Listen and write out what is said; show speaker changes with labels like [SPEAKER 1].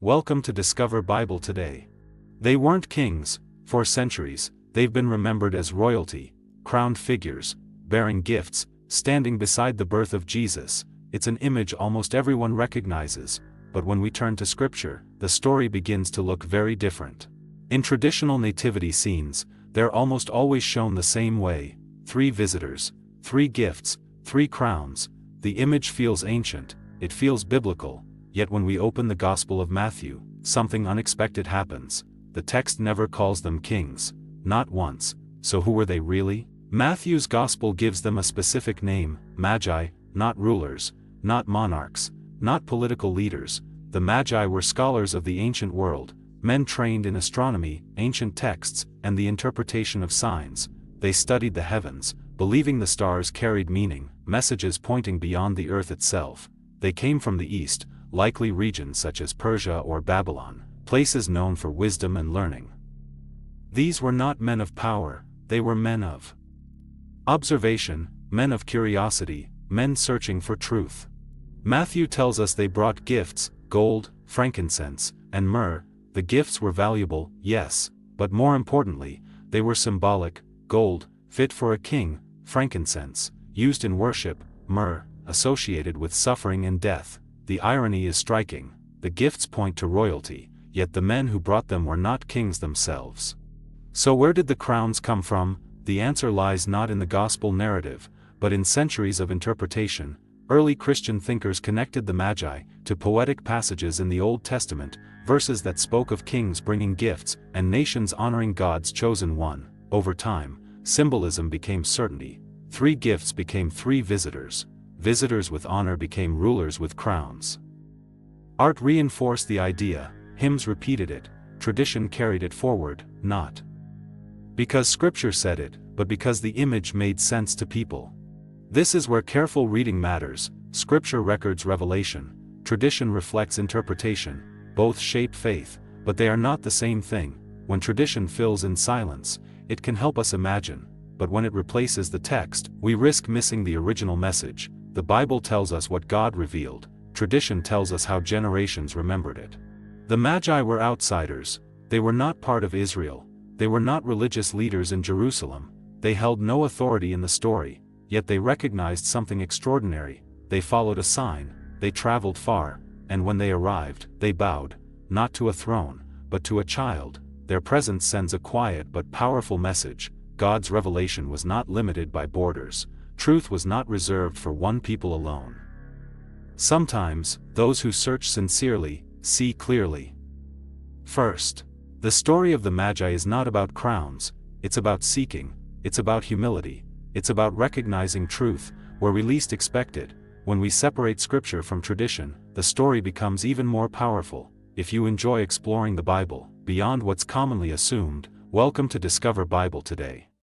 [SPEAKER 1] Welcome to Discover Bible Today. They weren't kings. For centuries, they've been remembered as royalty, crowned figures, bearing gifts, standing beside the birth of Jesus. It's an image almost everyone recognizes, but when we turn to Scripture, the story begins to look very different. In traditional nativity scenes, they're almost always shown the same way: 3 visitors, 3 gifts, 3 crowns. The image feels ancient, it feels biblical, yet when we open the Gospel of Matthew, something unexpected happens. The text never calls them kings, not once. So who were they really? Matthew's Gospel gives them a specific name: Magi, not rulers, not monarchs, not political leaders. The Magi were scholars of the ancient world, men trained in astronomy, ancient texts, and the interpretation of signs. They studied the heavens, believing the stars carried meaning, messages pointing beyond the earth itself. They came from the east, likely regions such as Persia or Babylon, places known for wisdom and learning. These were not men of power, they were men of observation, men of curiosity, men searching for truth. Matthew tells us they brought gifts: gold, frankincense, and myrrh. The gifts were valuable, yes, but more importantly, they were symbolic: gold, fit for a king; frankincense, used in worship; myrrh, associated with suffering and death. The irony is striking: the gifts point to royalty, yet the men who brought them were not kings themselves. So where did the crowns come from? The answer lies not in the gospel narrative, but in centuries of interpretation. Early Christian thinkers connected the Magi to poetic passages in the Old Testament, verses that spoke of kings bringing gifts and nations honoring God's chosen one. Over time, symbolism became certainty. 3 gifts became 3 visitors. Visitors with honor became rulers with crowns. Art reinforced the idea, hymns repeated it, tradition carried it forward, not because Scripture said it, but because the image made sense to people. This is where careful reading matters. Scripture records revelation, tradition reflects interpretation. Both shape faith, but they are not the same thing. When tradition fills in silence, it can help us imagine, but when it replaces the text, we risk missing the original message. The Bible tells us what God revealed, tradition tells us how generations remembered it. The Magi were outsiders. They were not part of Israel. They were not religious leaders in Jerusalem. They held no authority in the story, yet they recognized something extraordinary. They followed a sign, they traveled far, and when they arrived, they bowed, not to a throne, but to a child. Their presence sends a quiet but powerful message. God's revelation was not limited by borders. Truth was not reserved for one people alone. Sometimes, those who search sincerely, see clearly. First, the story of the Magi is not about crowns, it's about seeking, it's about humility, it's about recognizing truth where we least expect it. When we separate Scripture from tradition, the story becomes even more powerful. If you enjoy exploring the Bible beyond what's commonly assumed, welcome to Discover Bible Today.